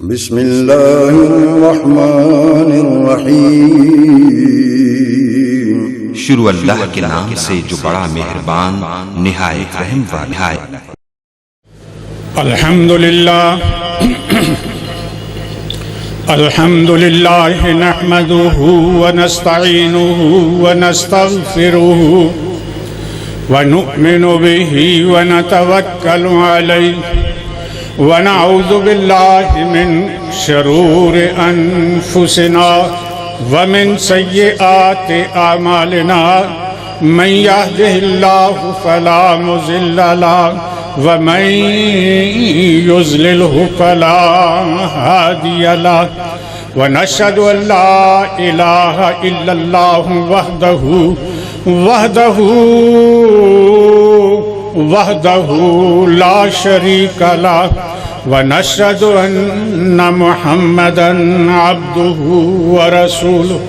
بسم اللہ الرحمن الرحیم شروع اللہ کے نام سے جو بڑا مہربان نہایت رحم والا ہے۔ الحمد للہ نحمده ونستعینه ونستغفره ونؤمن به ونتوکل علیہ ونعوذ باللہ من شرور انفسنا ومن سیئات اعمالنا من يهده الله فلا مضل له ومن يضلله فلا هادي له ونشهد ان لا اله الا الله وحده لا شريك له ونشهد ان محمدا عبده ورسوله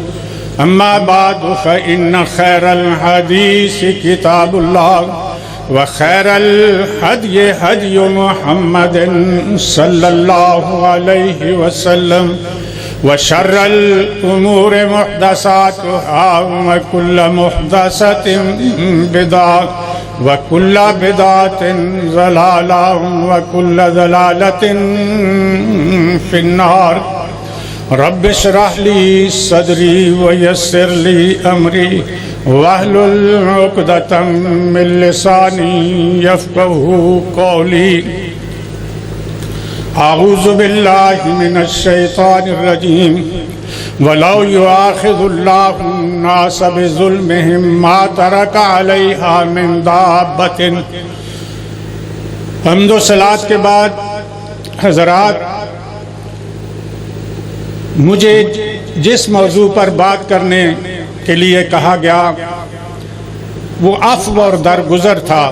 اما بعد فان خير الحديث كتاب الله وخير الهدي هدي محمد صلى الله عليه وسلم وشر الأمور محدثاتها وكل محدثة بدعة وكل بدعة ضلالة وكل ضلالة في النار رب اشرح لي صدري ويسر لي أمري واحلل عقدة من لساني يفقهوا قولي اعوذ باللہ من الشیطان الرجیم ولو یؤاخذ اللہ الناس بظلمهم ما ترک علیہا من دابۃ۔ حمد و صلاۃ کے بعد حضرات، مجھے جس موضوع پر بات کرنے کے لیے کہا گیا وہ عفو اور درگزر تھا۔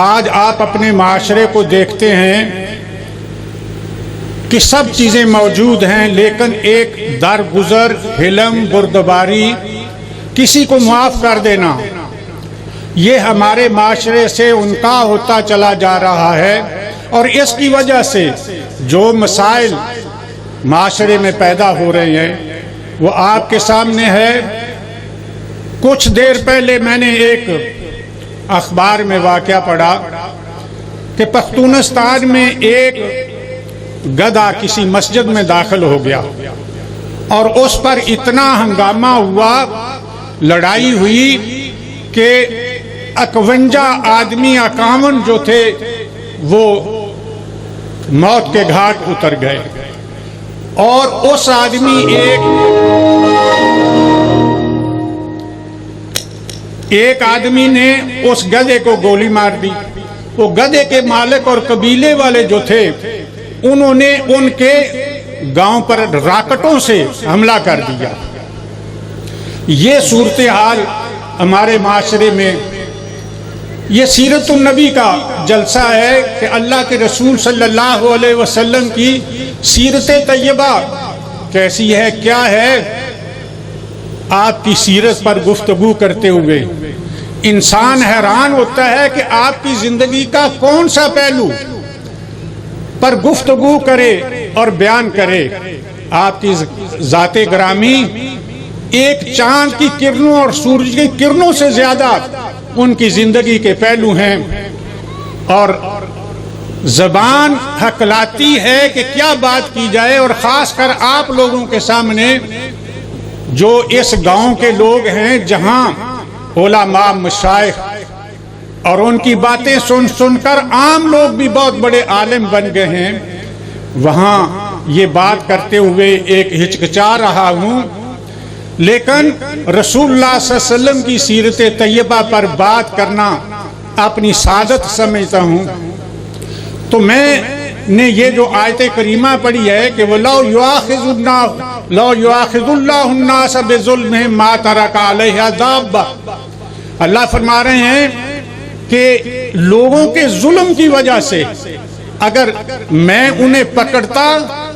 آج آپ اپنے معاشرے کو دیکھتے ہیں کہ سب چیزیں موجود ہیں، لیکن ایک درگزر، حلم، بردباری، کسی کو معاف کر دینا، یہ ہمارے معاشرے سے انکا ہوتا چلا جا رہا ہے۔ اور اس کی وجہ سے جو مسائل معاشرے میں پیدا ہو رہے ہیں وہ آپ کے سامنے ہے۔ کچھ دیر پہلے میں نے ایک اخبار میں واقعہ پڑھا کہ پختونستان میں ایک گدھا کسی مسجد میں داخل ہو گیا اور اس پر اتنا ہنگامہ ہوا، لڑائی ہوئی کہ 51 آدمی 51 جو تھے وہ موت کے گھاٹ اتر گئے، اور اس آدمی ایک آدمی نے اس گدھے کو گولی مار دی۔ وہ گدھے کے مالک اور قبیلے والے جو تھے انہوں نے ان کے گاؤں پر راکٹوں سے حملہ کر دیا۔ یہ صورتحال ہمارے معاشرے میں، یہ سیرت النبی کا جلسہ ہے کہ اللہ کے رسول صلی اللہ علیہ وسلم کی سیرت طیبہ کیسی ہے، کیا ہے۔ آپ کی سیرت پر گفتگو کرتے ہوئے انسان حیران ہوتا ہے کہ آپ کی زندگی کا کون سا پہلو پر گفتگو کرے اور بیان کرے۔ آپ کی ذات گرامی ایک چاند کی کرنوں اور سورج کی کرنوں سے زیادہ ان کی زندگی کے پہلو ہیں، اور زبان ہکلاتی ہے کہ کیا بات کی جائے۔ اور خاص کر آپ لوگوں کے سامنے جو اس گاؤں کے لوگ ہیں جہاں علماء، مشائخ اور ان کی باتیں سن سن کر عام لوگ بھی بہت بڑے عالم بن گئے ہیں، وہاں یہ بات کرتے ہوئے ایک ہچکچا رہا ہوں۔ لیکن رسول اللہ صلی اللہ علیہ وسلم کی سیرت طیبہ پر بات کرنا اپنی سعادت سمجھتا ہوں۔ تو میں نے یہ جو آیت کریمہ پڑھی ہے کہ وَلَوْ يُؤَاخِذُ اللَّهُ النَّاسَ بِظُلْمِهِمْ مَا تَرَكَ عَلَيْهَا دَابَّةٌ، اللہ فرما رہے ہیں کہ لوگوں کے ظلم کی وجہ سے اگر میں انہیں پکڑتا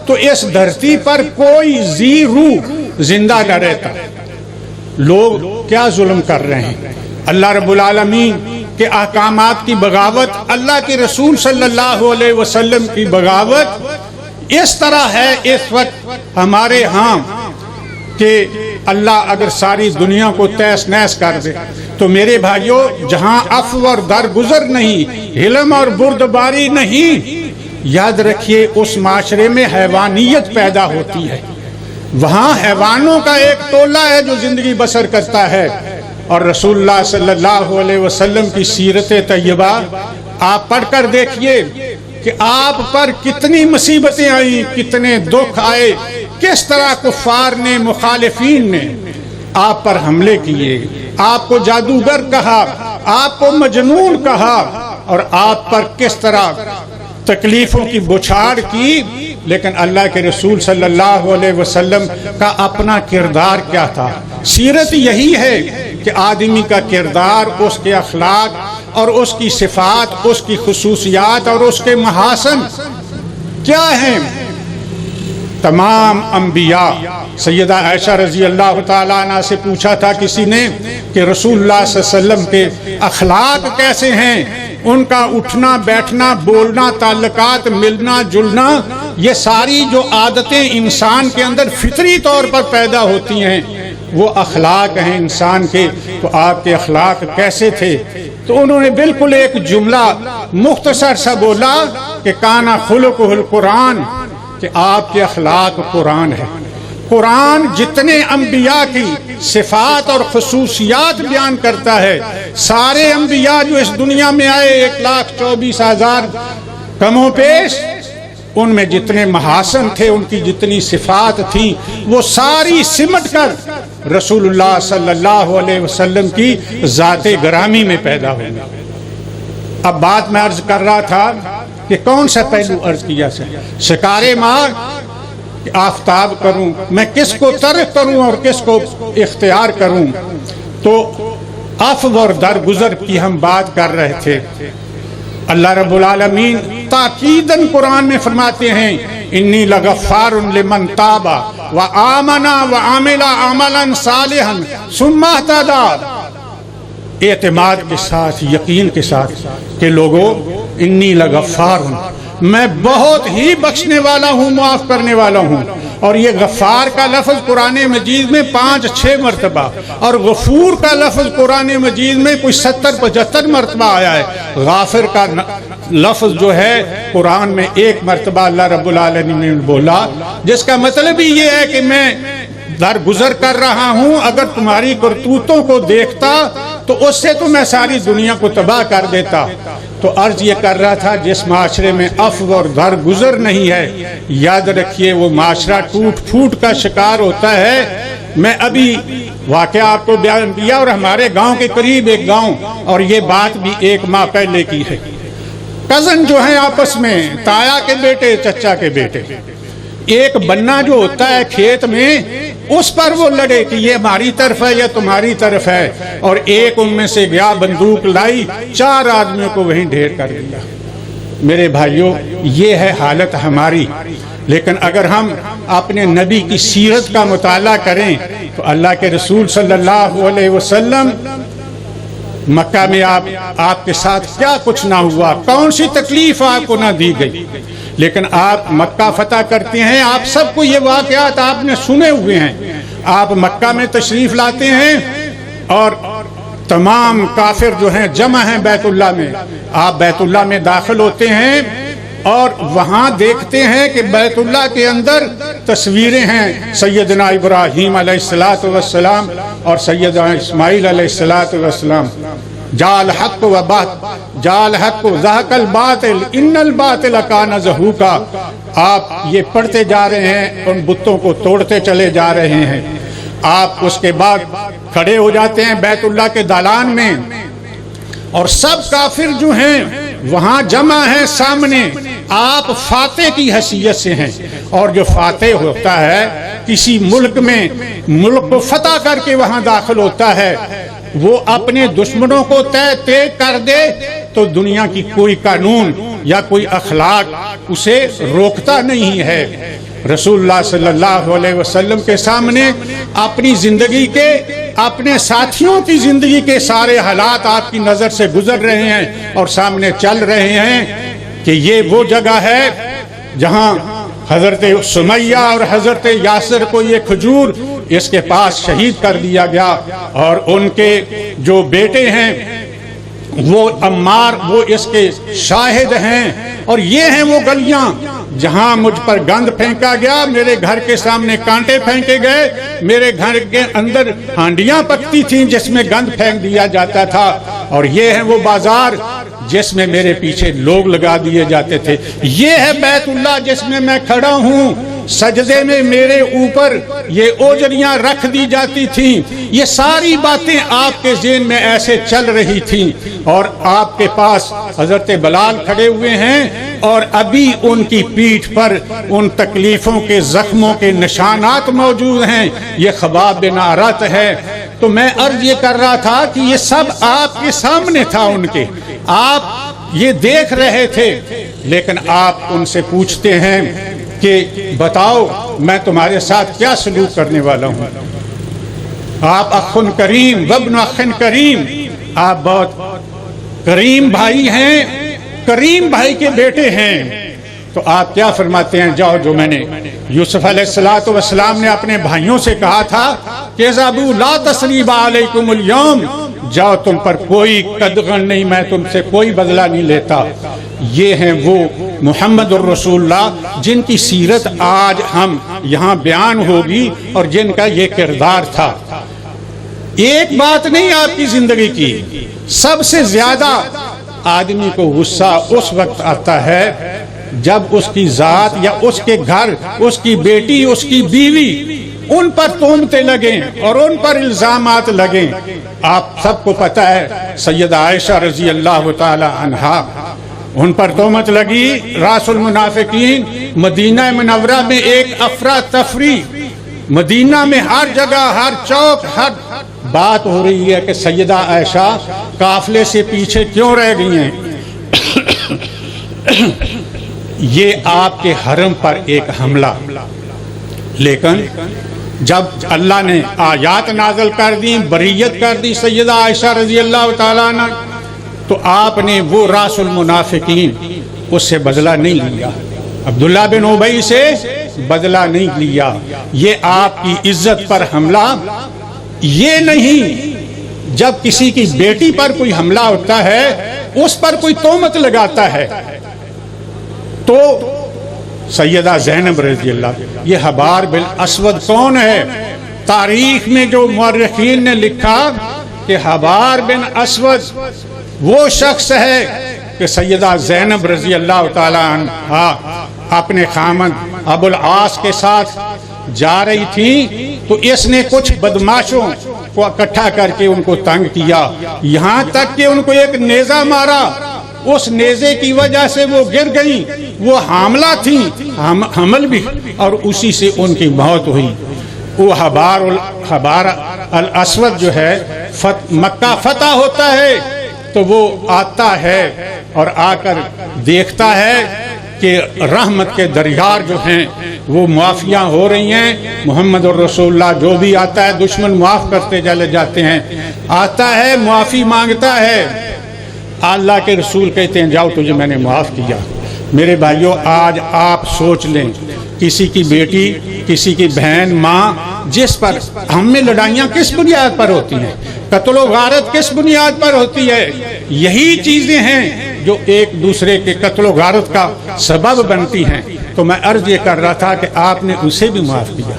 تو اس دھرتی پر کوئی ذی روح زندہ نہ رہتا۔ لوگ کیا ظلم کر رہے ہیں؟ اللہ رب العالمین کہ احکامات کی بغاوت، اللہ کے رسول صلی اللہ علیہ وسلم کی بغاوت اس طرح ہے اس وقت ہمارے ہاں کہ اللہ اگر ساری دنیا کو تیس نیس کر دے تو میرے بھائیوں، جہاں عفو اور درگزر نہیں، حلم اور بردباری نہیں، یاد رکھیے اس معاشرے میں حیوانیت پیدا ہوتی ہے۔ وہاں حیوانوں کا ایک ٹولہ ہے جو زندگی بسر کرتا ہے، اور رسول اللہ صلی اللہ علیہ وسلم کی سیرت طیبہ آپ پڑھ کر دیکھیے کہ آپ پر کتنی مصیبتیں آئیں، کتنے دکھ آئے، کس طرح کفار نے، مخالفین نے آپ پر حملے کیے، آپ کو جادوگر کہا، آپ کو مجنون کہا، اور آپ پر کس طرح تکلیفوں کی بچھاڑ کی، لیکن اللہ کے رسول صلی اللہ علیہ وسلم کا اپنا کردار کیا تھا؟ سیرت یہی ہے کہ آدمی کا کردار، اس کے اخلاق اور اس کی صفات، اس کی خصوصیات اور اس کے محاسن کیا ہیں۔ تمام انبیاء، سیدہ عائشہ رضی اللہ تعالیٰ عنہ سے پوچھا تھا کسی نے کہ رسول اللہ صلی اللہ علیہ وسلم کے اخلاق کیسے ہیں، ان کا اٹھنا بیٹھنا، بولنا، تعلقات، ملنا جلنا، یہ ساری جو عادتیں انسان کے اندر فطری طور پر پیدا ہوتی ہیں وہ اخلاق ہیں انسان کے، تو آپ کے اخلاق کیسے تھے؟ تو انہوں نے بالکل ایک جملہ مختصر سا بولا کہ کانا خلقہ القرآن، کہ آپ کے اخلاق قرآن ہے۔ قرآن جتنے انبیاء کی صفات اور خصوصیات بیان کرتا ہے، سارے انبیاء جو اس دنیا میں آئے 1,24,000 کم و بیش، ان میں جتنے محاسن تھے، ان کی جتنی صفات تھیں، وہ ساری سمٹ کر رسول اللہ صلی اللہ علیہ وسلم کی ذات گرامی میں پیدا ہوئی۔ اب بات میں عرض کر رہا تھا کہ کون سا پہلو عرض کیا سے شکارے مار کہ آفتاب کروں، میں کس کو ترک کروں اور کس کو اختیار کروں؟ تو عفو اور درگزر کی ہم بات کر رہے تھے۔ اللہ رب العالمین تاکیداً قرآن میں فرماتے ہیں انی لغفار لمن تاب وآمن وعمل عملا صالحا ثم اهتدى، اعتماد کے ساتھ، یقین کے ساتھ کہ لوگوں انی لغفار ہوں، میں بہت ہی بخشنے والا ہوں، معاف کرنے والا ہوں۔ اور یہ غفار کا لفظ قرآن مجید میں 5-6 مرتبہ، اور غفور کا لفظ قرآن مجید میں کوئی 70-75 مرتبہ آیا ہے۔ غافر کا لفظ جو ہے قرآن میں 1 مرتبہ اللہ رب العالمین نے بولا، جس کا مطلب ہی یہ ہے کہ میں درگزر کر رہا ہوں، اگر تمہاری کرتوتوں کو دیکھتا تو اس سے تو میں ساری دنیا کو تباہ کر دیتا۔ تو عرض یہ کر رہا تھا جس معاشرے میں عفو اور درگزر نہیں ہے، یاد رکھیے وہ معاشرہ ٹوٹ پھوٹ کا شکار ہوتا ہے۔ میں ابھی واقعہ آپ کو بیان کیا، اور ہمارے گاؤں کے قریب ایک گاؤں، اور یہ بات بھی 1 ماہ پہلے کی ہے۔ کزن جو ہیں آپس میں، تایا کے بیٹے، چچا کے بیٹے، ایک بننا جو ہوتا ہے کھیت میں، اس پر وہ لڑے کہ یہ ہماری طرف ہے یا تمہاری طرف ہے، اور ایک ان میں سے گیا بندوق لائی، 4 آدمیوں کو وہیں ڈھیر کر دیا۔ میرے بھائیوں، یہ ہے حالت ہماری۔ لیکن اگر ہم اپنے نبی کی سیرت کا مطالعہ کریں تو اللہ کے رسول صلی اللہ علیہ وسلم مکہ میں آپ کے ساتھ کیا کچھ نہ ہوا، کون سی تکلیف آپ کو نہ دی گئی، لیکن آپ مکہ فتح کرتے ہیں۔ آپ سب کو یہ واقعات آپ نے سنے ہوئے ہیں۔ آپ مکہ میں تشریف لاتے ہیں اور تمام کافر جو ہیں جمع ہیں بیت اللہ میں۔ آپ بیت اللہ میں داخل ہوتے ہیں اور وہاں دیکھتے ہیں کہ بیت اللہ کے اندر تصویریں ہیں سیدنا ابراہیم علیہ السلام اور سیدنا اسماعیل علیہ السلام۔ جال حق و ذاق الباطل ان الباطل کان زہوقا۔ آپ یہ پڑھتے جا رہے ہیں، ان بتوں کو توڑتے چلے جا رہے ہیں۔ آپ اس کے بعد کھڑے ہو جاتے ہیں بیت اللہ کے دالان میں، اور سب کافر جو ہیں وہاں جمع ہیں سامنے۔ آپ فاتح کی حیثیت سے ہیں، اور جو فاتح ہوتا ہے کسی ملک میں، ملک کو فتح کر کے وہاں داخل ہوتا ہے، وہ اپنے دشمنوں کو طے کر دے تو دنیا کی کوئی قانون یا کوئی اخلاق اسے روکتا نہیں ہے۔ رسول اللہ صلی اللہ علیہ وسلم کے سامنے اپنی زندگی کے اپنے ساتھیوں کی زندگی کے سارے حالات آپ کی نظر سے گزر رہے ہیں اور سامنے چل رہے ہیں کہ یہ وہ جگہ ہے جہاں حضرت سمیہ اور حضرت یاسر کو یہ کھجور اس کے پاس شہید کر دیا گیا، اور ان کے جو بیٹے ہیں وہ عمار وہ اس کے شاہد ہیں، اور یہ ہیں وہ گلیاں جہاں مجھ پر گند پھینکا گیا، میرے گھر کے سامنے کانٹے پھینکے گئے، میرے گھر کے اندر ہانڈیاں پکتی تھیں جس میں گند پھینک دیا جاتا تھا، اور یہ ہے وہ بازار جس میں میرے پیچھے لوگ لگا دیے جاتے تھے، یہ ہے بیت اللہ جس میں میں کھڑا ہوں، سجدے میں میرے اوپر یہ اوجریاں رکھ دی جاتی تھیں، یہ ساری باتیں آپ کے ذہن میں ایسے چل رہی تھیں، اور آپ کے پاس حضرت بلال کھڑے ہوئے ہیں اور ابھی ان کی پیٹھ پر ان تکلیفوں کے زخموں کے نشانات موجود ہیں، یہ خباب بن ارت ہے۔ تو میں عرض یہ کر رہا تھا کہ یہ سب آپ کے سامنے تھا، ان کے آپ یہ دیکھ رہے تھے، لیکن آپ ان سے پوچھتے ہیں کہ بتاؤ میں تمہارے ساتھ کیا سلوک کرنے والا ہوں؟ آپ اخن کریم وابن اخن کریم، آپ بہت کریم بھائی ہیں، کریم بھائی کے بیٹے ہیں، تو آپ کیا فرماتے ہیں؟ جاؤ، جو میں نے یوسف علیہ السلام نے اپنے بھائیوں سے کہا تھا کہ اذهبوا لا تثریب علیکم اليوم، جاؤ تم پر کوئی قدغن نہیں، میں تم سے کوئی بدلہ نہیں لیتا۔ یہ ہیں وہ محمد الرسول اللہ جن کی سیرت آج ہم یہاں بیان ہوگی اور جن کا یہ کردار تھا۔ ایک بات نہیں آپ کی زندگی کی، سب سے زیادہ آدمی کو غصہ اس وقت آتا ہے جب اس کی ذات یا اس کے گھر، اس کی بیٹی، اس کی بیوی، ان پر تہمتیں لگیں اور ان پر الزامات لگیں۔ آپ سب کو پتہ ہے سیدہ عائشہ رضی اللہ تعالی عنہا، ان پر تہمت لگی، راس المنافقین، مدینہ منورہ میں ایک افراتفری، مدینہ میں ہر جگہ، ہر چوک، ہر بات ہو رہی ہے کہ سیدہ عائشہ قافلے سے پیچھے کیوں رہ گئی ہیں۔ یہ آپ کے حرم پر ایک حملہ، لیکن جب اللہ نے آیات نازل کر دی، بریت کر دی سیدہ عائشہ رضی اللہ تعالیٰ عنہ، تو آپ نے وہ راس المنافقین اس سے بدلہ نہیں لیا، عبداللہ بن ابی سے بدلہ نہیں لیا۔ یہ آپ کی عزت پر حملہ یہ نہیں، جب کسی کی بیٹی پر کوئی حملہ ہوتا ہے، اس پر کوئی تہمت لگاتا ہے، تو سیدہ زینب رضی اللہ، یہ حبار بالاسود کون ہے؟ تاریخ میں جو مورخین نے لکھا کہ حبار بن اسود وہ شخص ہے کہ سیدہ زینب رضی اللہ تعالی عنہا اپنے خامند ابو العاص کے ساتھ جا رہی تھی، تو اس نے کچھ بدماشوں کو اکٹھا کر کے ان کو تنگ کیا، یہاں تک کہ ان کو ایک نیزہ مارا، اس نیزے کی وجہ سے وہ گر گئیں، وہ حاملہ تھیں، حمل بھی، اور اسی سے ان کی موت ہوئی۔ وہ حبار الاسود جو ہے مکہ فتح ہوتا ہے تو وہ آتا ہے اور آ کر دیکھتا ہے کہ رحمت کے دریار جو ہیں وہ معافیاں ہو رہی ہیں، محمد الرسول اللہ جو بھی آتا ہے دشمن معاف کرتے چلے جاتے ہیں، آتا ہے معافی مانگتا ہے، اللہ کے رسول کہتے ہیں جاؤ تجھے میں نے معاف کیا۔ میرے بھائیوں، آج آپ سوچ لیں، کسی کی بیٹی، کسی کی بہن، ماں، جس پر ہم میں لڑائیاں کس بنیاد پر ہوتی ہیں، قتل و غارت کس بنیاد پر ہوتی ہے؟ یہی چیزیں ہیں جو ایک دوسرے کے قتل و غارت کا سبب بنتی ہیں۔ تو میں عرض یہ کر رہا تھا کہ آپ نے اسے بھی معاف کیا۔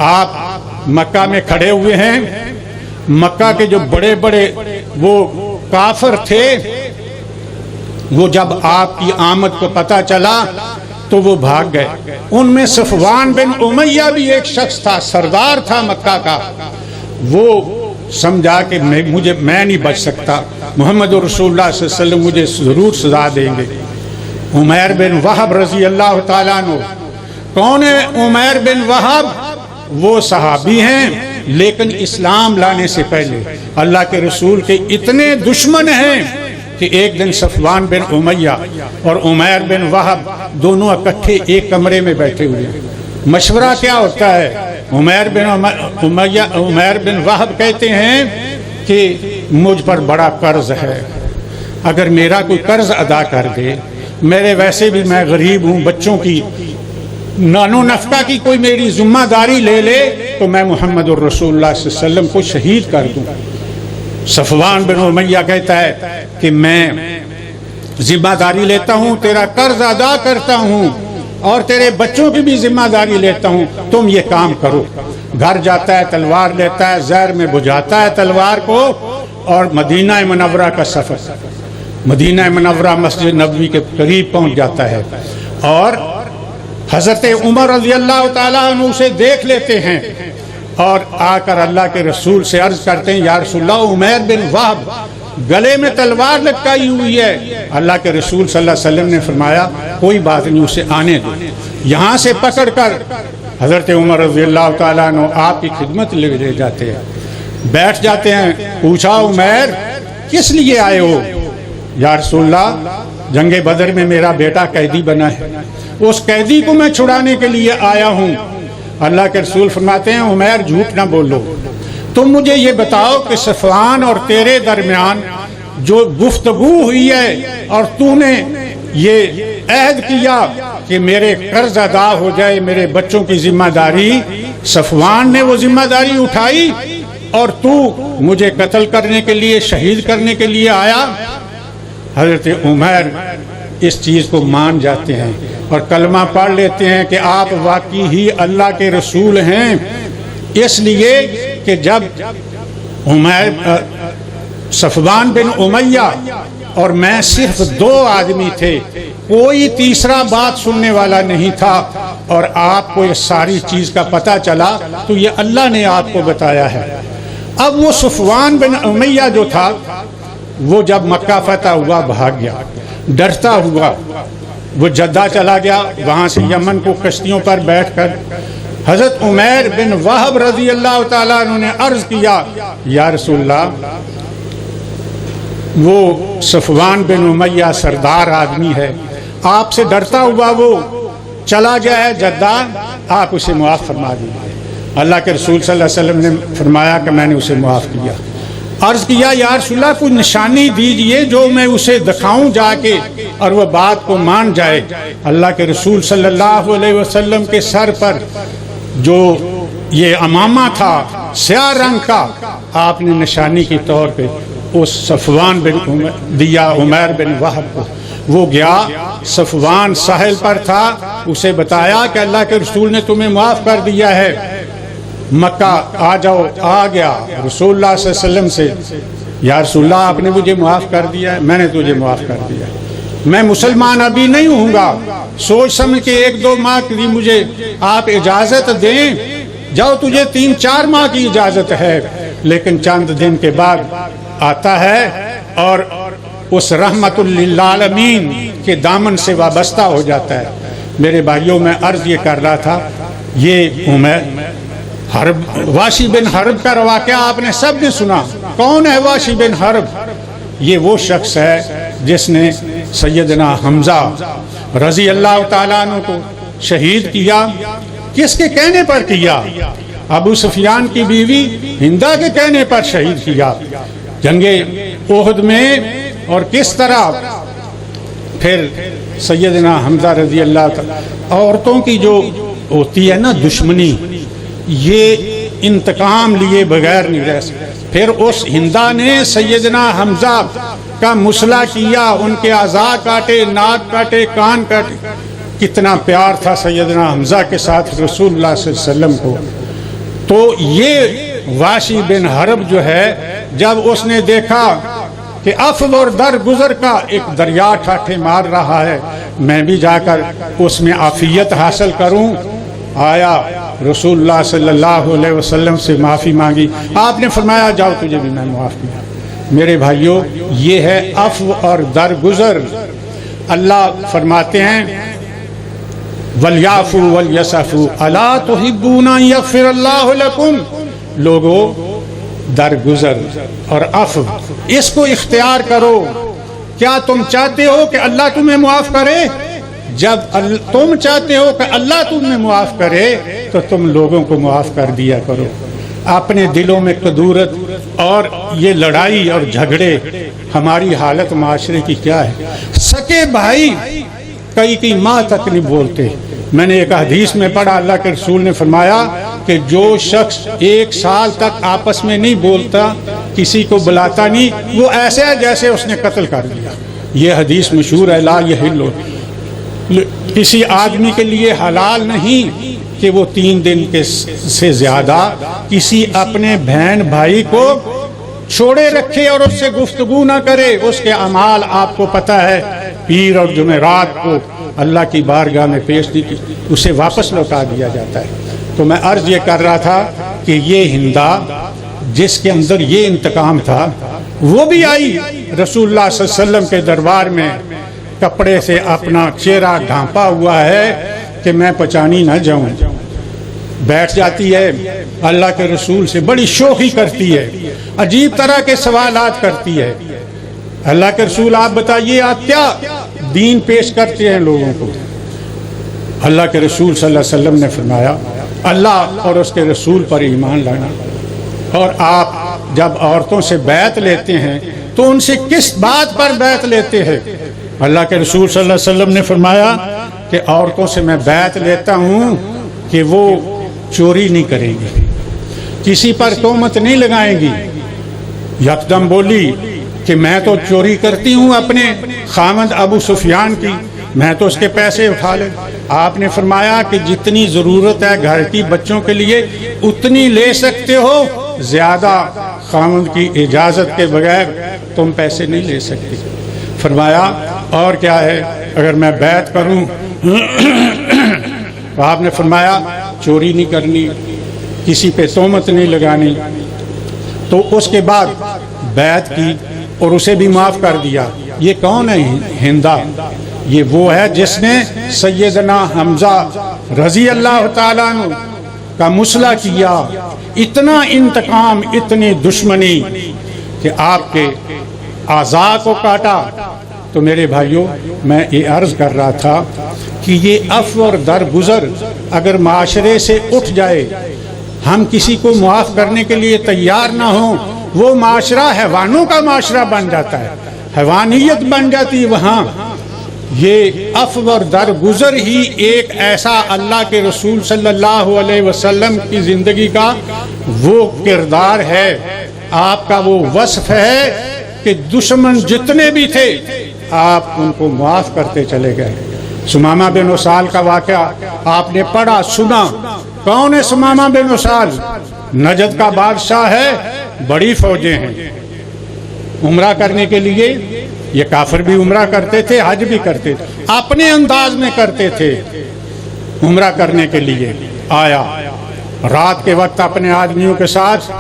آپ مکہ میں کھڑے ہوئے ہیں، مکہ کے جو بڑے بڑے وہ کافر تھے، وہ جب آپ کی آمد کو پتہ چلا تو وہ بھاگ گئے۔ ان میں صفوان بن امیہ بھی ایک شخص تھا، سردار تھا مکہ کا، وہ سمجھا کہ میں نہیں بچ سکتا، محمد رسول اللہ صلی اللہ علیہ وسلم مجھے ضرور سزا دیں گے۔ عمیر بن وہب رضی اللہ تعالیٰ عنہ، کون ہے عمیر بن وہب؟ وہ صحابی ہیں، لیکن اسلام لانے سے پہلے اللہ کے رسول کے اتنے دشمن ہیں کہ ایک دن صفوان بن امیہ اور عمیر بن وہب دونوں اکٹھے ایک کمرے میں بیٹھے ہوئے ہیں۔ مشورہ کیا ہوتا ہے؟ عمیر بن وہب کہتے ہیں کہ مجھ پر بڑا قرض ہے، اگر میرا کوئی قرض ادا کر دے، میرے ویسے بھی میں غریب ہوں، بچوں کی نانو نفقہ کی کوئی میری ذمہ داری لے لے تو میں محمد الرسول اللہ صلی اللہ علیہ وسلم کو شہید کر دوں۔ صفوان بن امیہ کہتا ہے کہ میں ذمہ داری لیتا ہوں، تیرا قرض ادا کرتا ہوں اور تیرے بچوں کی بھی ذمہ داری لیتا ہوں، تم یہ کام کرو۔ گھر جاتا ہے، تلوار لیتا ہے، زہر میں بجھاتا ہے تلوار کو اور مدینہ منورہ کا سفر، مدینہ منورہ مسجد نبوی کے قریب پہنچ جاتا ہے اور حضرت عمر رضی اللہ تعالیٰ عنہ اسے دیکھ لیتے ہیں اور آ کر اللہ کے رسول سے عرض کرتے ہیں، یا رسول اللہ، عمیر بن وہب گلے میں تلوار لٹکائی ہوئی ہے۔ اللہ کے رسول صلی اللہ علیہ وسلم نے فرمایا کوئی بات نہیں، اسے آنے دو۔ یہاں سے پکڑ کر حضرت عمر رضی اللہ تعالیٰ عنہ آپ کی خدمت لے جاتے ہیں، بیٹھ جاتے ہیں۔ پوچھا عمیر کس لیے آئے ہو؟ یا رسول اللہ، جنگ بدر میں میرا بیٹا قیدی بنا ہے، اس قیدی کو میں چھڑانے کے لیے آیا ہوں۔ اللہ کے رسول فرماتے ہیں عمیر جھوٹ نہ بولو، تم مجھے یہ بتاؤ کہ صفوان اور تیرے درمیان جو گفتگو ہوئی ہے اور تو نے یہ عہد کیا کہ میرے قرض ادا ہو جائے، میرے بچوں کی ذمہ داری، صفوان نے وہ ذمہ داری اٹھائی اور تو مجھے قتل کرنے کے لیے، شہید کرنے کے لیے آیا؟ حضرت عمر اس چیز کو مان جاتے ہیں اور کلمہ پڑھ لیتے ہیں کہ آپ واقعی ہی اللہ کے رسول ہیں، اس لیے کہ جب صفوان بن امیہ اور میں صرف دو آدمی تھے، کوئی تیسرا بات سننے والا نہیں تھا اور آپ کو یہ ساری چیز کا پتہ چلا تو یہ اللہ نے آپ کو بتایا ہے۔ اب وہ صفوان بن امیہ جو تھا وہ جب مکہ فتح ہوا بھاگ گیا، ڈرتا ہوا وہ جدہ چلا گیا، وہاں سے یمن کو کشتیوں پر بیٹھ کر حضرت عمیر بن وہب رضی اللہ تعالیٰ عنہ نے عرض کیا، یا رسول اللہ، وہ صفوان بن امیہ سردار آدمی ہے، آپ سے ڈرتا ہوا وہ چلا گیا ہے جدہ، آپ اسے معاف فرما دیجیے۔ اللہ کے رسول صلی اللہ علیہ وسلم نے فرمایا کہ میں نے اسے معاف کیا۔ عرض کیا یا رسول اللہ کوئی نشانی دیجئے جو میں اسے دکھاؤں جا کے اور وہ بات کو مان جائے۔ اللہ کے رسول صلی اللہ علیہ وسلم کے سر پر جو یہ عمامہ تھا سیاہ رنگ کا، آپ نے نشانی کے طور پہ اس صفوان بن دیا عمیر بن وہب کو۔ وہ گیا، صفوان ساحل پر تھا، اسے بتایا کہ اللہ کے رسول نے تمہیں معاف کر دیا ہے، مکہ آ جاؤ۔ آ گیا رسول اللہ صلی اللہ علیہ وسلم سے، یا رسول اللہ آپ نے مجھے معاف کر دیا ہے، میں نے تجھے معاف کر دیا ہے، میں مسلمان ابھی نہیں ہوں گا، سوچ سمجھ کے 1-2 ماہ کے لیے مجھے آپ اجازت دیں، جاؤ تجھے 3-4 ماہ کی اجازت ہے۔ لیکن چند دن کے بعد آتا ہے اور اس رحمت للعالمین کے دامن سے وابستہ ہو جاتا ہے۔ میرے بھائیوں میں عرض یہ کر رہا تھا، یہ واشی بن حرب کا واقعہ آپ نے سب نے سنا۔ کون ہے واشی بن حرب؟ یہ وہ شخص ہے جس نے سیدنا حمزہ رضی اللہ تعالیٰ عنہ کو شہید کیا۔ کس کے کہنے پر کیا؟ ابو سفیان کی بیوی ہندا کے کہنے پر شہید کیا جنگ احد میں۔ اور کس طرح پھر سیدنا حمزہ رضی اللہ تعالیٰ، عورتوں کی جو ہوتی ہے نا دشمنی، یہ انتقام لیے بغیر نہیں رہ سکتے۔ پھر اس ہندا نے سیدنا حمزہ کا مسئلہ کیا، ان کے اعضاء کاٹے، ناک کاٹے، کان کاٹے۔ کتنا پیار تھا سیدنا حمزہ کے ساتھ رسول اللہ صلی اللہ علیہ وسلم کو۔ تو یہ واشی بن حرب جو ہے، جب اس نے دیکھا کہ افو اور درگزر کا ایک دریا ٹھاٹھے مار رہا ہے، میں بھی جا کر اس میں عافیت حاصل کروں، آیا رسول اللہ صلی اللہ علیہ وسلم سے معافی مانگی۔ آپ نے فرمایا جاؤ تجھے بھی میں معاف کیا۔ میرے بھائیوں، یہ ہے افو اور درگزر۔ اللہ فرماتے ہیں وَلْيَعْفُوا وَلْيَصْفَحُوا أَلَا تُحِبُّونَ أَن يَغْفِرَ اللَّهُ لَكُمْ۔ لوگو، درگزر اور عفو اس کو اختیار کرو۔ کیا تم چاہتے ہو کہ اللہ تمہیں معاف کرے؟ جب تم چاہتے ہو کہ اللہ تمہیں معاف کرے تو تم لوگوں کو معاف کر دیا کرو. اپنے دلوں میں کدورت اور یہ لڑائی اور جھگڑے، ہماری حالت معاشرے کی کیا ہے. سکے بھائی کئی ماہ تک نہیں بولتے. میں نے ایک حدیث میں پڑھا، اللہ کے رسول نے فرمایا کہ جو شخص 1 سال تک آپس میں نہیں بولتا، کسی کو بلاتا نہیں، وہ ایسے ہے جیسے اس نے قتل کر دیا. یہ حدیث مشہور ہے. لا یحل، کسی آدمی کے لیے حلال نہیں کہ وہ 3 دن سے زیادہ کسی اپنے بہن بھائی کو چھوڑے رکھے اور اس سے گفتگو نہ کرے. اس کے اعمال آپ کو پتہ ہے، پیر اور جمعرات کو اللہ کی بارگاہ میں پیش دی، اسے واپس لوٹا دیا جاتا ہے. تو میں عرض یہ کر رہا تھا کہ یہ ہندا جس کے اندر یہ انتقام تھا، وہ بھی آئی رسول اللہ صلی اللہ علیہ وسلم کے دربار میں، کپڑے سے اپنا چہرہ ڈھانپا ہوا ہے کہ میں پہچانی نہ جاؤں. بیٹھ جاتی ہے، اللہ کے رسول سے بڑی شوخی کرتی ہے، عجیب طرح کے سوالات کرتی ہے. اللہ کے رسول آپ بتائیے آپ کیا دین پیش کرتے ہیں لوگوں کو. اللہ کے رسول صلی اللہ علیہ وسلم نے فرمایا اللہ اور اس کے رسول پر ایمان لانا. اور آپ جب عورتوں سے بیعت لیتے ہیں تو ان سے کس بات پر بیعت لیتے ہیں؟ اللہ کے رسول صلی اللہ علیہ وسلم نے فرمایا کہ عورتوں سے میں بیعت لیتا ہوں کہ وہ چوری نہیں کریں گی، کسی پر تہمت نہیں لگائیں گی. یکدم بولی کہ میں تو چوری کرتی ہوں اپنے خامد ابو سفیان کی، میں تو اس کے پیسے اٹھا لے. آپ نے فرمایا کہ جتنی ضرورت ہے گھر کی بچوں کے لیے اتنی لے سکتے ہو، زیادہ خامد کی اجازت کے بغیر تم پیسے نہیں لے سکتی. فرمایا اور کیا ہے اگر میں بیعت کروں؟ آپ نے فرمایا چوری نہیں کرنی، کسی پہ تہمت نہیں لگانی. تو اس کے بعد بیعت کی اور اسے بھی معاف کر دیا. یہ کون ہے ہندا؟ یہ وہ ہے جس نے سیدنا حمزہ رضی اللہ تعالیٰ عنہ کا مصلح کیا. اتنا انتقام، اتنی دشمنی کہ آپ کے اعضاء کو کاٹا. تو میرے بھائیوں میں یہ عرض کر رہا تھا کہ یہ عفو اور درگزر اگر معاشرے سے اٹھ جائے، ہم کسی کو معاف کرنے کے لیے تیار نہ ہوں، وہ معاشرہ حیوانوں کا معاشرہ بن جاتا ہے، حیوانیت بن جاتی ہے وہاں. یہ عفو اور درگزر ہی ایک ایسا اللہ کے رسول صلی اللہ علیہ وسلم کی زندگی کا وہ کردار ہے، آپ کا وہ وصف ہے کہ دشمن جتنے بھی تھے آپ ان کو معاف کرتے چلے گئے. سمامہ بن اسال کا واقعہ آپ نے پڑھا سنا. کون ہے سمامہ بن اسال؟ نجد کا بادشاہ ہے، بڑی فوجیں ہیں. عمرہ کرنے کے لیے یہ کافر بھی عمرہ کرتے تھے، حج بھی کرتے تھے، اپنے انداز میں کرتے تھے. عمرہ کرنے کے لیے آیا، رات کے وقت اپنے آدمیوں کے ساتھ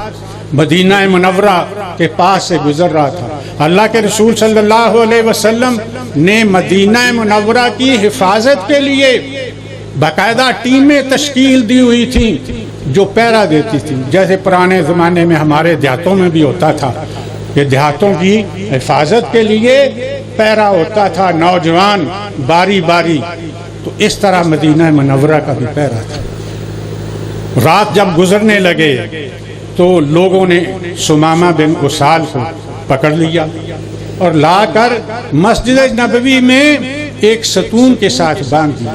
مدینہ منورہ کے پاس سے گزر رہا تھا. اللہ کے رسول صلی اللہ علیہ وسلم نے مدینہ منورہ کی حفاظت کے لیے باقاعدہ ٹیمیں تشکیل دی ہوئی تھیں جو پہرا دیتی تھیں، جیسے پرانے زمانے میں ہمارے دیہاتوں میں بھی ہوتا تھا کہ دیہاتوں کی حفاظت کے لیے پہرا ہوتا تھا، نوجوان باری باری. تو اس طرح مدینہ منورہ کا بھی پہرا تھا. رات جب گزرنے لگے تو لوگوں نے سمامہ بن اسال کو پکڑ لیا اور لا کر مسجد نبوی میں ایک ستون کے ساتھ باندھ دیا.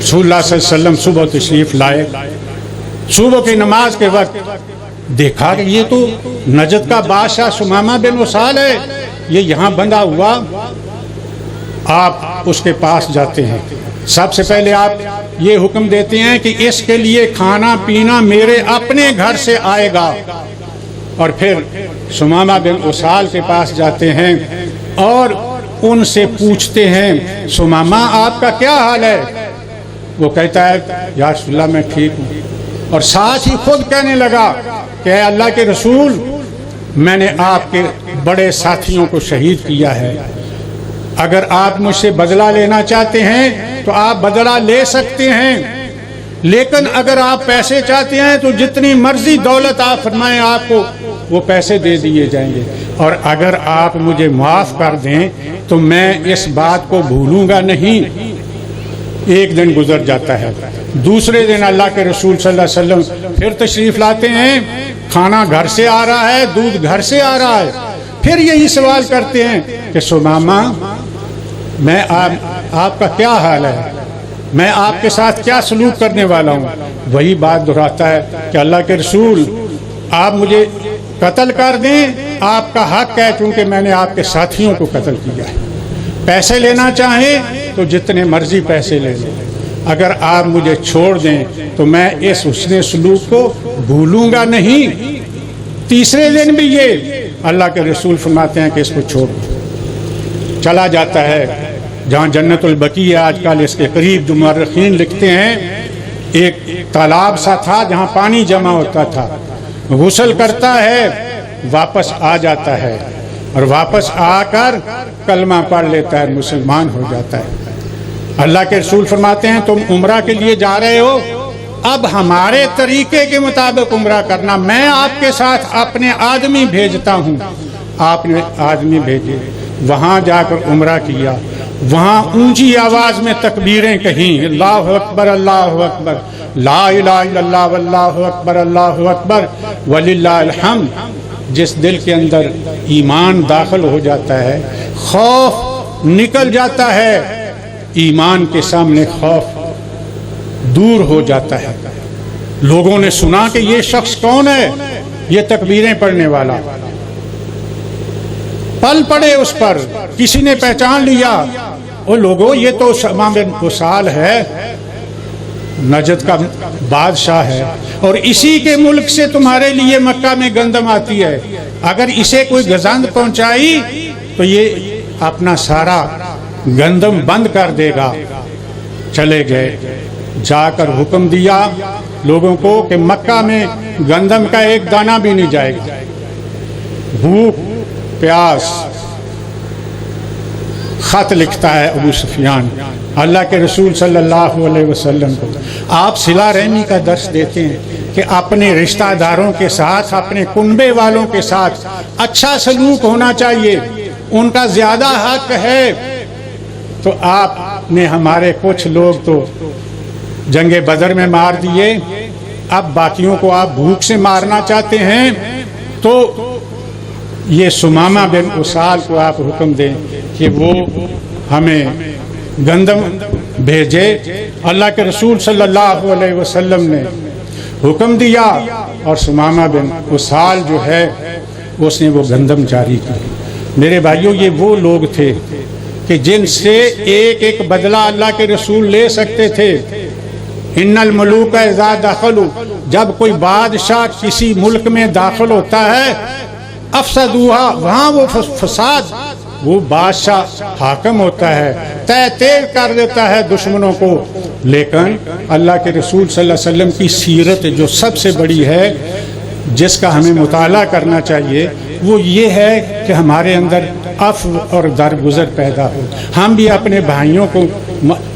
رسول اللہ صلی اللہ علیہ وسلم صبح تشریف لائے. صبح کی نماز کے وقت دیکھا کہ یہ تو نجد کا بادشاہ سمامہ بن اسال ہے، یہ یہاں بندھا ہوا. آپ اس کے پاس جاتے ہیں. سب سے پہلے آپ یہ حکم دیتے ہیں کہ اس کے لیے کھانا پینا میرے اپنے گھر سے آئے گا. اور پھر سمامہ بن اسال کے پاس جاتے ہیں اور ان سے پوچھتے ہیں سمامہ آپ کا کیا حال ہے؟ وہ کہتا ہے یا رسول اللہ میں ٹھیک ہوں. اور ساتھ ہی خود کہنے لگا کہ اے اللہ کے رسول، میں نے آپ کے بڑے ساتھیوں کو شہید کیا ہے. اگر آپ مجھ سے بدلہ لینا چاہتے ہیں تو آپ بدلہ لے سکتے ہیں، لیکن اگر آپ پیسے چاہتے ہیں تو جتنی مرضی دولت آپ فرمائیں آپ کو وہ پیسے دے دیے جائیں گے. اور اگر آپ مجھے معاف کر دیں تو میں اس بات کو بھولوں گا نہیں۔ ایک دن گزر جاتا ہے، دوسرے دن اللہ کے رسول صلی اللہ علیہ وسلم پھر تشریف لاتے ہیں، کھانا گھر سے آ رہا ہے، دودھ گھر سے آ رہا ہے، پھر یہی سوال کرتے ہیں کہ سمامہ میں آپ کا کیا حال ہے، میں آپ کے ساتھ کیا سلوک کرنے والا ہوں؟ وہی بات دہراتا ہے کہ اللہ کے رسول آپ مجھے قتل کر دیں، آپ کا حق ہے، چونکہ میں نے آپ کے ساتھیوں کو قتل کیا ہے۔ پیسے لینا چاہیں تو جتنے مرضی پیسے لے لیں، اگر آپ مجھے چھوڑ دیں تو میں اس حسن سلوک کو بھولوں گا نہیں۔ تیسرے دن بھی یہ اللہ کے رسول فرماتے ہیں کہ اس کو چھوڑ دو۔ چلا جاتا ہے جہاں جنت البقیع ہے آج کل، اس کے قریب جو مورخین لکھتے ہیں ایک تالاب سا تھا جہاں پانی جمع ہوتا تھا، غسل کرتا ہے، واپس آ جاتا ہے اور واپس آ کر کلمہ پڑھ لیتا ہے، مسلمان ہو جاتا ہے۔ اللہ کے رسول فرماتے ہیں تم عمرہ کے لیے جا رہے ہو، اب ہمارے طریقے کے مطابق عمرہ کرنا، میں آپ کے ساتھ اپنے آدمی بھیجتا ہوں۔ آپ نے آدمی بھیجے، وہاں جا کر عمرہ کیا، وہاں اونچی آواز میں تکبیریں کہیں، اللہ اکبر اللہ اکبر، لا الہ الا اللہ واللہ اکبر اللہ اکبر وللہ الحمد۔ جس دل کے اندر ایمان داخل ہو جاتا ہے، خوف نکل جاتا ہے، ایمان کے سامنے خوف دور ہو جاتا ہے۔ لوگوں نے سنا کہ یہ شخص کون ہے، یہ تکبیریں پڑھنے والا، پل پڑے اس پر، کسی نے پہچان لیا، وہ لوگوں یہ تو امام بن اسال ہے، نجد کا بادشاہ ہے، اور اسی کے ملک سے تمہارے لیے مکہ میں گندم آتی ہے، اگر اسے کوئی گزند پہنچائی تو یہ اپنا سارا گندم بند کر دے گا۔ چلے گئے، جا کر حکم دیا لوگوں کو کہ مکہ میں گندم کا ایک دانہ بھی نہیں جائے گا۔ بھوک پیاس، خط لکھتا ہے ابو سفیان اللہ کے رسول صلی اللہ علیہ وسلم کو، آپ صلہ رحمی کا درس دیتے ہیں کہ اپنے رشتہ داروں کے ساتھ، اپنے کنبے والوں کے ساتھ اچھا سلوک ہونا چاہیے، ان کا زیادہ حق ہے۔ تو آپ نے ہمارے کچھ لوگ تو جنگ بدر میں مار دیے، اب باقیوں کو آپ بھوک سے مارنا چاہتے ہیں، تو یہ سمامہ بن اسال کو آپ حکم دیں کہ وہ ہمیں گندم بھیجے۔ اللہ کے رسول صلی اللہ علیہ وسلم نے حکم دیا اور سمامہ بن اسال جو ہے اس نے وہ گندم جاری کی۔ میرے بھائیوں، یہ وہ لوگ تھے کہ جن سے ایک ایک بدلہ اللہ کے رسول لے سکتے تھے۔ ان الملوک اذا دخلوا، جب کوئی بادشاہ کسی ملک میں داخل ہوتا ہے، افسدوها، وہاں وہ فساد، وہ بادشاہ حاکم ہوتا ہے، تیز کر دیتا ہے دشمنوں کو۔ لیکن اللہ کے رسول صلی اللہ علیہ وسلم کی سیرت جو سب سے بڑی ہے، جس کا ہمیں مطالعہ کرنا چاہیے، وہ یہ ہے کہ ہمارے اندر عفو اور درگزر پیدا ہو۔ ہم بھی اپنے بھائیوں کو،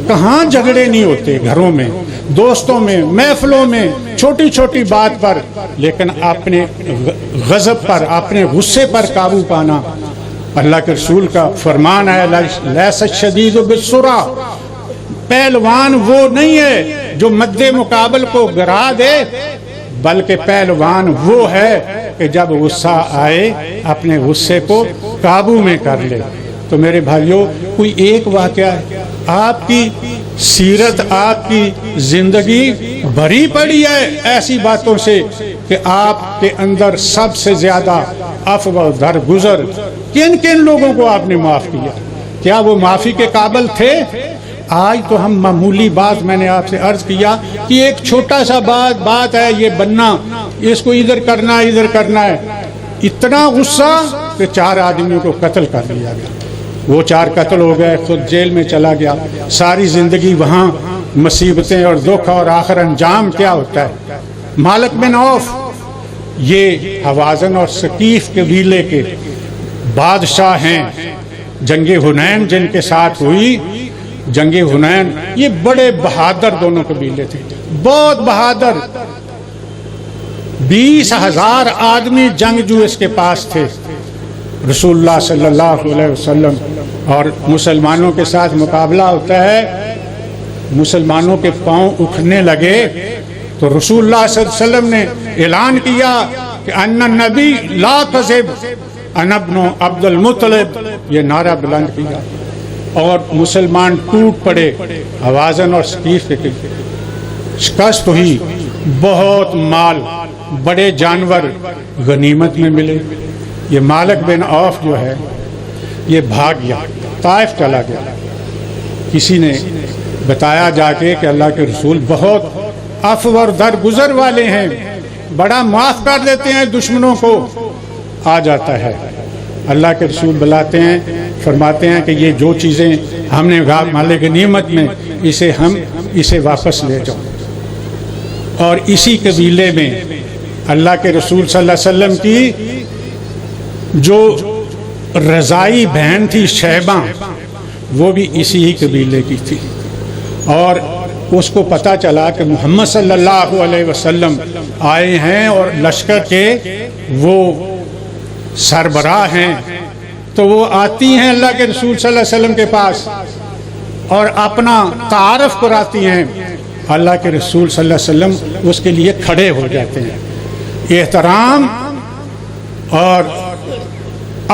کہاں جھگڑے نہیں ہوتے گھروں میں، دوستوں میں، محفلوں میں، چھوٹی چھوٹی بات پر، لیکن اپنے غضب پر، اپنے غصے پر قابو پانا۔ اللہ کے رسول کا فرمان ہے لیس الشدید بالسرعہ، پہلوان وہ نہیں ہے جو مد مقابل کو گرا دے، بلکہ پہلوان وہ ہے کہ جب غصہ آئے اپنے غصے کو قابو میں کر لے۔ تو میرے بھائیوں، کوئی ایک واقعہ ہے، آپ کی سیرت، آپ کی زندگی بھری پڑی ہے ایسی باتوں سے کہ آپ کے اندر سب سے زیادہ عفو و درگزر، کن کن لوگوں کو آپ نے معاف کیا؟ کیا وہ معافی کے قابل تھے؟ آج تو ہم معمولی بات، میں نے آپ سے عرض کیا کہ ایک چھوٹا سا بات ہے، یہ بننا، اس کو ادھر کرنا ہے، اتنا غصہ کہ 4 آدمیوں کو قتل کر دیا گیا۔ وہ 4 قتل ہو گئے، خود جیل میں چلا گیا، ساری زندگی وہاں مصیبتیں اور دکھ، اور آخر انجام کیا ہوتا ہے؟ مالک بن عوف، یہ حوازن اور ثقیف قبیلے کے بادشاہ ہیں۔ جنگ حنین جن کے ساتھ ہوئی، جنگ حنین، یہ بڑے بہادر دونوں قبیلے تھے، بہت بہادر، 20,000 آدمی جنگجو اس کے پاس تھے، رسول اللہ صلی اللہ علیہ وسلم اور مسلمانوں کے ساتھ مقابلہ ہوتا ہے، مسلمانوں کے پاؤں اٹھنے لگے تو رسول اللہ صلی اللہ علیہ وسلم نے اعلان کیا کہ ان النبی لا کذب انا ابن عبد المطلب، یہ نعرہ بلند کیا اور مسلمان ٹوٹ پڑے آوازن اور سکیف کے، شکست ہوئی، بہت مال، بڑے جانور غنیمت میں ملے۔ یہ مالک بن عوف جو ہے یہ بھاگ گیا، طائف چلا گیا۔ کسی نے بتایا جا کے کہ اللہ کے رسول بہت عفو اور درگزر والے ہیں، بڑا معاف کر دیتے ہیں دشمنوں کو، آ جاتا ہے۔ اللہ کے رسول بلاتے ہیں، فرماتے ہیں کہ یہ جو چیزیں ہم نے مال غنیمت میں اسے واپس لے جاؤ۔ اور اسی قبیلے میں اللہ کے رسول صلی اللہ علیہ وسلم کی جو رضائی بہن تھی شیبہ، وہ بھی اسی ہی قبیلے کی تھی، اور اس کو پتہ چلا کہ محمد صلی اللہ علیہ وسلم آئے ہیں اور لشکر کے وہ سربراہ ہیں، تو وہ آتی ہیں اللہ کے رسول صلی اللہ علیہ وسلم کے پاس اور اپنا تعارف کراتی ہیں۔ اللہ کے رسول صلی اللہ علیہ وسلم اس کے لیے کھڑے ہو جاتے ہیں، احترام اور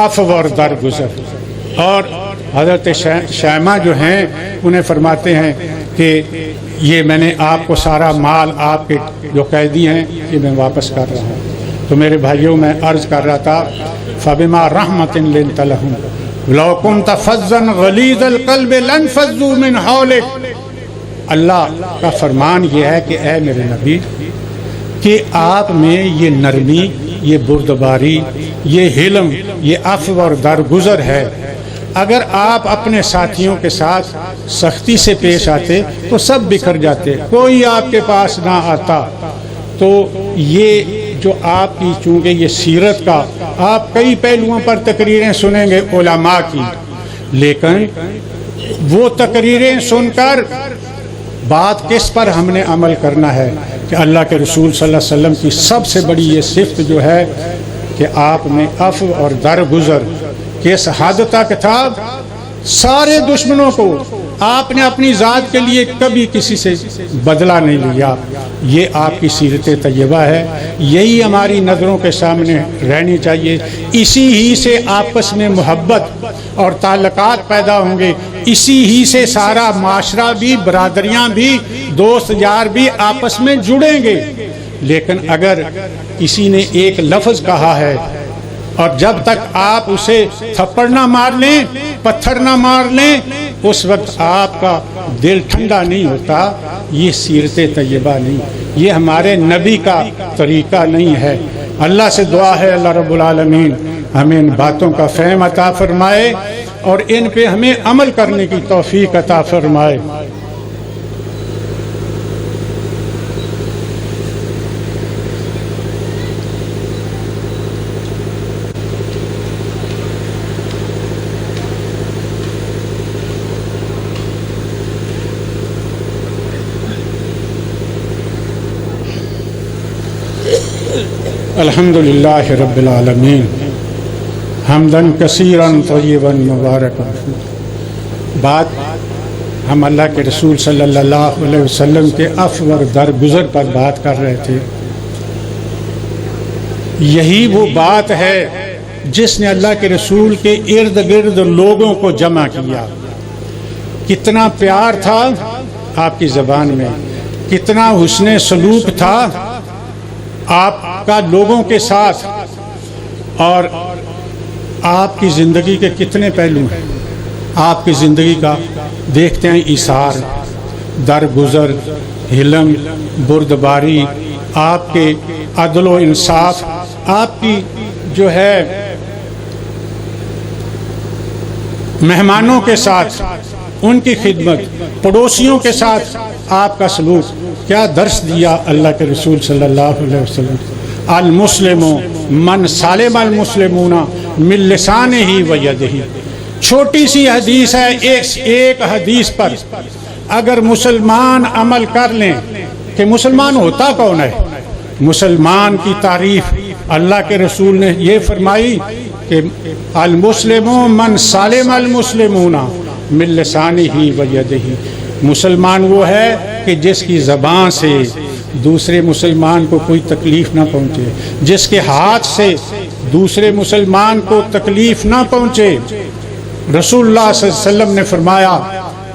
عفو اور درگزر۔ اور حضرت شیمہ جو ہیں انہیں فرماتے ہیں کہ یہ میں نے آپ کو سارا مال، آپ کے جو قیدی ہیں، یہ میں واپس کر رہا ہوں۔ تو میرے بھائیوں، میں عرض کر رہا تھا فَبِمَا رَحْمَةٍ لِنْتَ لَهُمْ لَوْ كُنْتَ فَظًّا غَلِيظَ الْقَلْبِ لَانفَضُّوا مِنْ حَوْلِكَ۔ اللہ کا فرمان یہ ہے کہ اے میرے نبی کہ آپ میں یہ نرمی، یہ بردباری، یہ حلم، یہ عفو اور درگزر ہے۔ اگر آپ اپنے ساتھیوں کے ساتھ سختی سے پیش آتے تو سب بکھر جاتے، کوئی آپ کے پاس نہ آتا۔ تو یہ جو آپ کی، چونکہ یہ سیرت کا آپ کئی پہلوؤں پر تقریریں سنیں گے علماء کی، لیکن وہ تقریریں سن کر بات کس پر ہم نے عمل کرنا ہے کہ اللہ کے رسول صلی اللہ علیہ وسلم کی سب سے بڑی یہ صفت جو ہے کہ آپ نے عفو اور درگزر کس حد تک تھا، سارے دشمنوں کو آپ نے اپنی ذات کے لیے کبھی کسی سے بدلہ نہیں لیا۔ یہ آپ کی سیرت طیبہ ہے، یہی ہماری نظروں کے سامنے رہنی چاہیے۔ اسی ہی سے آپس میں محبت اور تعلقات پیدا ہوں گے، اسی ہی سے سارا معاشرہ بھی، برادریاں بھی، دوست یار بھی آپس میں جڑیں گے۔ لیکن اگر کسی نے ایک لفظ کہا ہے اور جب تک آپ اسے تھپڑ نہ مار لیں، پتھر نہ مار لیں، اس وقت آپ کا دل ٹھنڈا نہیں ہوتا، یہ سیرت طیبہ نہیں، یہ ہمارے نبی کا طریقہ نہیں ہے۔ اللہ سے دعا ہے اللہ رب العالمین ہمیں ان باتوں کا فہم عطا فرمائے اور ان پہ ہمیں عمل کرنے کی توفیق عطا فرمائے۔ الحمدللہ رب العالمین حمدن کثیرن طیبن مبارکن۔ بات ہم اللہ کے رسول صلی اللہ علیہ وسلم کے عفو اور درگزر پر بات کر رہے تھے۔ یہی وہ بات ہے جس نے اللہ کے رسول کے ارد گرد لوگوں کو جمع کیا۔ کتنا پیار تھا آپ کی زبان میں، کتنا حسن سلوک تھا آپ کا لوگوں کے ساتھ، اور آپ کی زندگی کے کتنے پہلو ہیں۔ آپ کی زندگی کا دیکھتے ہیں، ایثار، درگزر، حلم، بردباری، آپ کے عدل و انصاف، آپ کی جو ہے مہمانوں کے ساتھ ان کی خدمت، پڑوسیوں کے ساتھ آپ کا سلوک، کیا درس دیا اللہ کے رسول صلی اللہ علیہ وسلم۔ المسلم من سالم المسلمون من لسانہ و یدہ۔ چھوٹی سی حدیث ہے، ایک حدیث پر اگر مسلمان عمل کر لیں کہ مسلمان ہوتا کون ہے؟ مسلمان کی تعریف اللہ کے رسول نے یہ فرمائی کہ المسلم من سالم المسلمون من لسانہ و یدہ، مسلمان وہ ہے کہ جس کی زبان سے دوسرے مسلمان کو کوئی تکلیف نہ پہنچے، جس کے ہاتھ سے دوسرے مسلمان کو تکلیف نہ پہنچے۔ رسول اللہ صلی اللہ علیہ وسلم نے فرمایا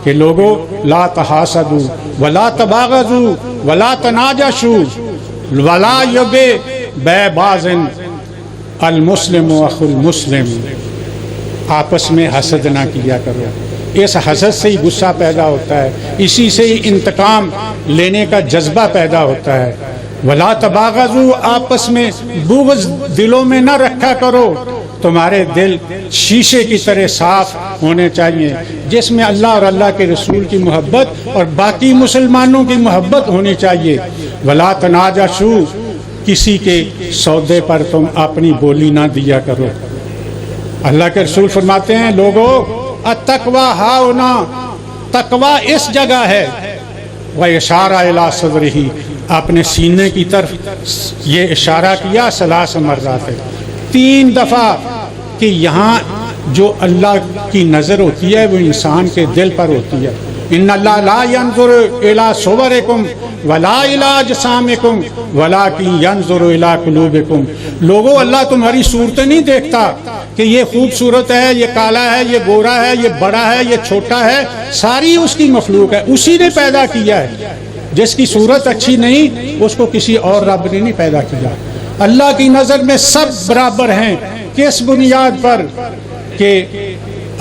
کہ لوگوں لا تحاسدوا ولا تباغضوا ولا تناجشوا ولا یبع بعض المسلم اخو المسلم، آپس میں حسد نہ کیا کرو، اس حسد سے ہی غصہ پیدا ہوتا ہے، اسی سے ہی انتقام لینے کا جذبہ پیدا ہوتا ہے۔ ولا تباغضوا، آپس میں بغض دلوں میں نہ رکھا کرو، تمہارے دل شیشے کی طرح صاف ہونے چاہیے جس میں اللہ اور اللہ کے رسول کی محبت اور باقی مسلمانوں کی محبت ہونی چاہیے۔ ولا تناجشوا، کسی کے سودے پر تم اپنی بولی نہ دیا کرو۔ اللہ کے رسول فرماتے ہیں لوگوں التقوی ہاؤنا، تقوی اس جگہ ہے، واشارہ الی صدرہ، اپنے سینے کی طرف یہ اشارہ کیا ثلاث مرات، 3 دفعہ، کہ یہاں جو اللہ کی نظر ہوتی ہے وہ انسان کے دل پر ہوتی ہے۔ ان اللہ لا ينظر الی صورکم ولا الی اجسامکم ولکن ينظر الی قلوبکم، لوگوں اللہ تمہاری صورتیں نہیں دیکھتا کہ یہ خوبصورت ہے، یہ کالا ہے، یہ گورا ہے، یہ بڑا ہے، یہ چھوٹا ہے، ساری اس کی مخلوق ہے، اسی نے پیدا کیا ہے۔ جس کی صورت اچھی نہیں اس کو کسی اور رب نے نہیں پیدا کیا۔ اللہ کی نظر میں سب برابر ہیں، کس بنیاد پر؟ کہ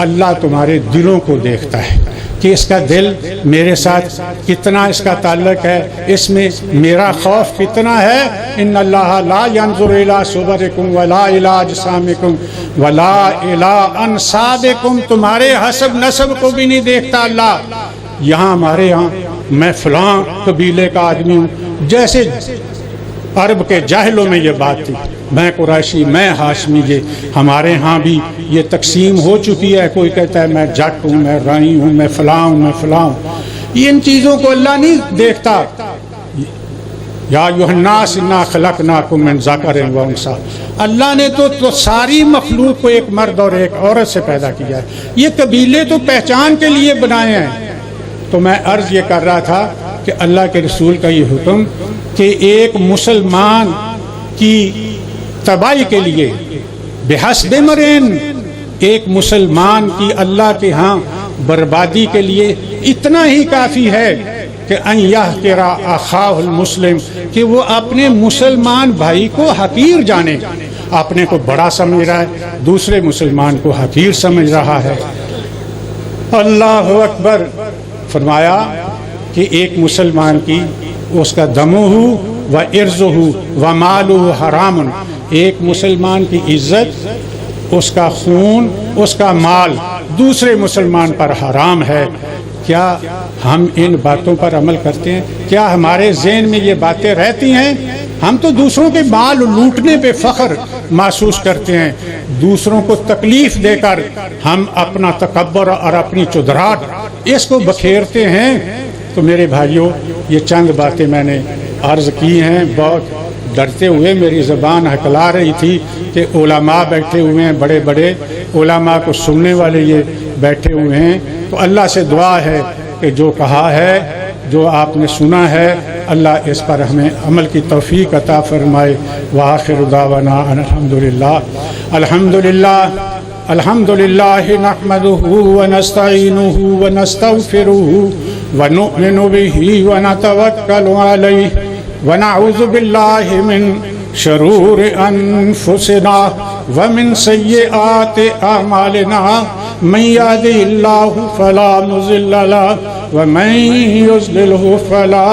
اللہ تمہارے دلوں کو دیکھتا ہے کہ اس کا دل میرے ساتھ کتنا اس کا تعلق ہے، اس میں میرا خوف کتنا ہے۔ ان اللہ لا ينظر الی صورکم ولا الی اجسامکم ولا الی انسابکم، تمہارے حسب نسب کو بھی نہیں دیکھتا اللہ۔ یہاں ہمارے یہاں میں فلاں قبیلے کا آدمی ہوں، جیسے عرب کے جاہلوں میں یہ بات تھی، میں قریشی، میں ہاشمی، یہ ہمارے ہاں بھی یہ تقسیم ہو چکی ہے۔ کوئی کہتا ہے میں جٹ ہوں، میں رائی ہوں، میں فلاں ہوں، میں فلاں ہوں۔ ان چیزوں کو اللہ نہیں دیکھتا۔ یا ایھا الناس انا خلقناکم من ذکر و انثی، اللہ نے تو ساری مخلوق کو ایک مرد اور ایک عورت سے پیدا کیا ہے۔ یہ قبیلے تو پہچان کے لیے بنائے ہیں۔ تو میں عرض یہ کر رہا تھا کہ اللہ کے رسول کا یہ حکم کہ ایک مسلمان کی تباہی کے لیے بحسب امرئ، ایک مسلمان کی اللہ کے ہاں بربادی کے لیے اتنا ہی کافی ہے کہ ان یحقر اخاہ المسلم، کہ وہ اپنے مسلمان بھائی کو حقیر جانے، اپنے کو بڑا سمجھ رہا ہے، دوسرے مسلمان کو حقیر سمجھ رہا ہے۔ اللہ اکبر۔ فرمایا کہ ایک مسلمان کی اس کا دمہ و عرضہ و مالہ حرام، ایک مسلمان کی عزت، اس کا خون، اس کا مال دوسرے مسلمان پر حرام ہے۔ کیا ہم ان باتوں پر عمل کرتے ہیں؟ کیا ہمارے ذہن میں یہ باتیں رہتی ہیں؟ ہم تو دوسروں کے مال لوٹنے پہ فخر محسوس کرتے ہیں، دوسروں کو تکلیف دے کر ہم اپنا تکبر اور اپنی چدراہٹ اس کو بکھیرتے ہیں۔ تو میرے بھائیوں، یہ چند باتیں میں نے عرض کی ہیں، بہت ڈرتے ہوئے میری زبان ہکلا رہی تھی کہ علماء بیٹھے ہوئے ہیں، بڑے بڑے علماء کو سننے والے یہ بیٹھے ہوئے ہیں۔ تو اللہ سے دعا ہے کہ جو کہا ہے، جو آپ نے سنا ہے، اللہ اس پر ہمیں عمل کی توفیق عطا فرمائے۔ وآخر دعوانا ان الحمدللہ الحمدللہ الحمدللہ نحمدہ ونستعینہ ونستغفرہ ونؤمن بہ ونتوکل علیہ ونعوذ باللہ من شرور انفسنا ومن سیئات اعمالنا من یهده اللہ فلا مضل له ومن یضللہ فلا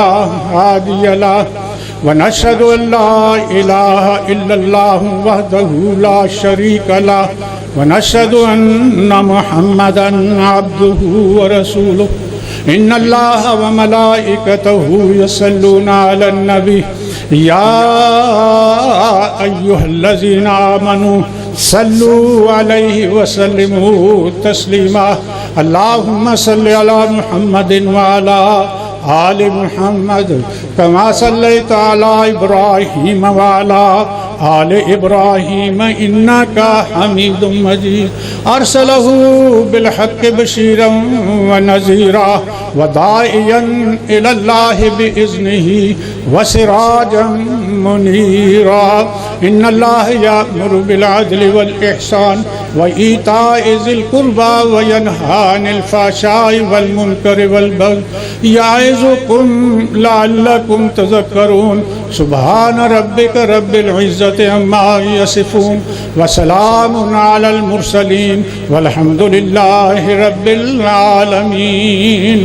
ہادی له ونشهد ان لا الہ الا اللہ وحدہ لا شریک له ونشهد ان محمدا عبدہ ورسولہ ان اللہ وملائکتہ یصلون علی النبی یا ایھا الذین آمنوا صلوا علیہ وسلموا تسلیما اللہم صل علی محمد وعلی آل محمد کما صلیت علی ابراہیم وعلی آل ابراہیم انکا حمید مجید ارسلہ بالحق بشیرا ونذیرا وداعیا الی اللہ باذنہ وسراجا منیرا ان اللہ یأمر بالعدل والإحسان وإیتاء ذی القربى وینہی عن الفحشاء والمنکر والبغی یعظکم لعلکم تذکرون سبحان ربک رب العزة عما یصفون وسلام علی المرسلین والحمد للہ رب العالمین.